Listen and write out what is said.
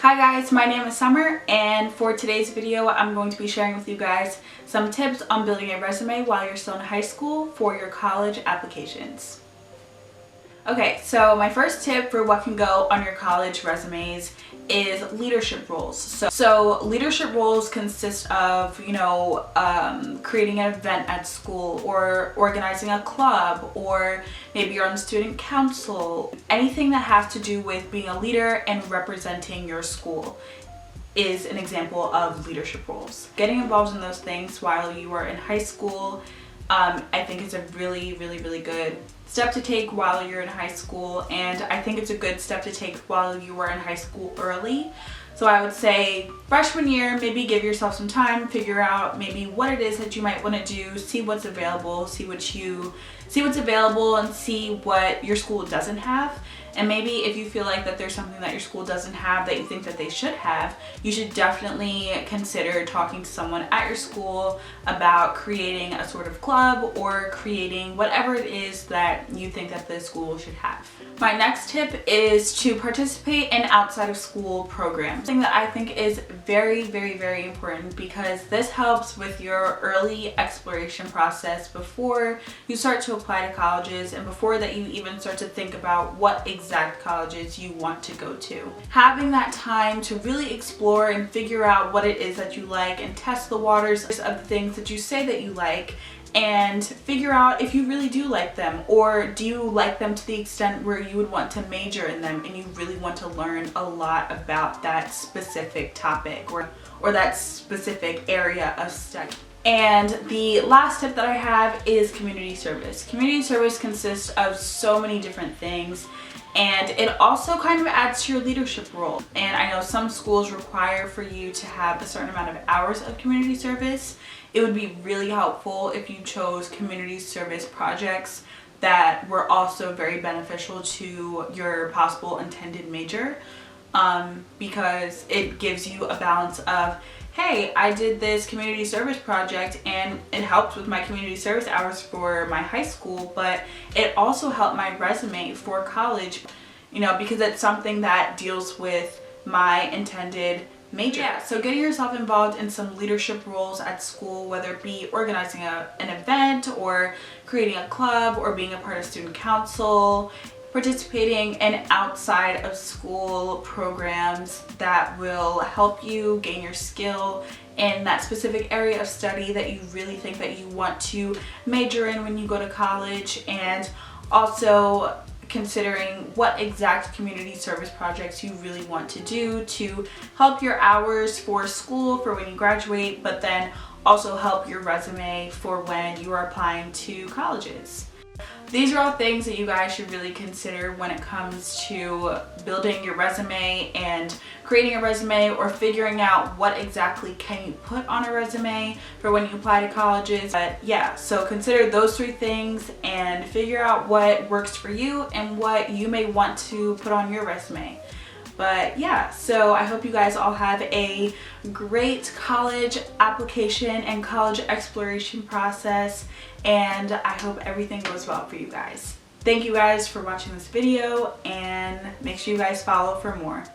Hi guys, my name is Summer, and for today's video I'm going to be sharing with you guys some tips on building a resume while you're still in high school for your college applications. Okay, so my first tip for what can go on your college resumes is leadership roles. So leadership roles consist of, creating an event at school or organizing a club, or maybe you're on the student council. Anything that has to do with being a leader and representing your school is an example of leadership roles. Getting involved in those things while you are in high school, I think it's a really good step to take while you're in high school, and I think it's a good step to take while you are in high school early. So I would say freshman year, maybe give yourself some time, figure out maybe what it is that you might want to do, see what's available, see what's available and see what your school doesn't have. And maybe if you feel like that there's something that your school doesn't have that you think that they should have, you should definitely consider talking to someone at your school about creating a sort of club or creating whatever it is that you think that the school should have. My next tip is to participate in outside of school programs. Something that I think is very important, because this helps with your early exploration process before you start to apply to colleges and before that you even start to think about what exact colleges you want to go to. Having that time to really explore and figure out what it is that you like and test the waters of the things that you say that you like, and figure out if you really do like them, or do you like them to the extent where you would want to major in them and you really want to learn a lot about that specific topic or that specific area of study. And the last tip that I have is community service. Community service consists of so many different things, and it also kind of adds to your leadership role. And I know some schools require for you to have a certain amount of hours of community service. It would be really helpful if you chose community service projects that were also very beneficial to your possible intended major, because it gives you a balance of, hey, I did this community service project and it helped with my community service hours for my high school, but it also helped my resume for college, because it's something that deals with my intended major. Yeah, so getting yourself involved in some leadership roles at school, whether it be organizing an event or creating a club or being a part of student council, participating in outside of school programs that will help you gain your skill in that specific area of study that you really think that you want to major in when you go to college, and also considering what exact community service projects you really want to do to help your hours for school for when you graduate, but then also help your resume for when you are applying to colleges. These are all things that you guys should really consider when it comes to building your resume and creating a resume, or figuring out what exactly can you put on a resume for when you apply to colleges. But yeah, so consider those three things and figure out what works for you and what you may want to put on your resume. But yeah, so I hope you guys all have a great college application and college exploration process, and I hope everything goes well for you guys. Thank you guys for watching this video, and make sure you guys follow for more.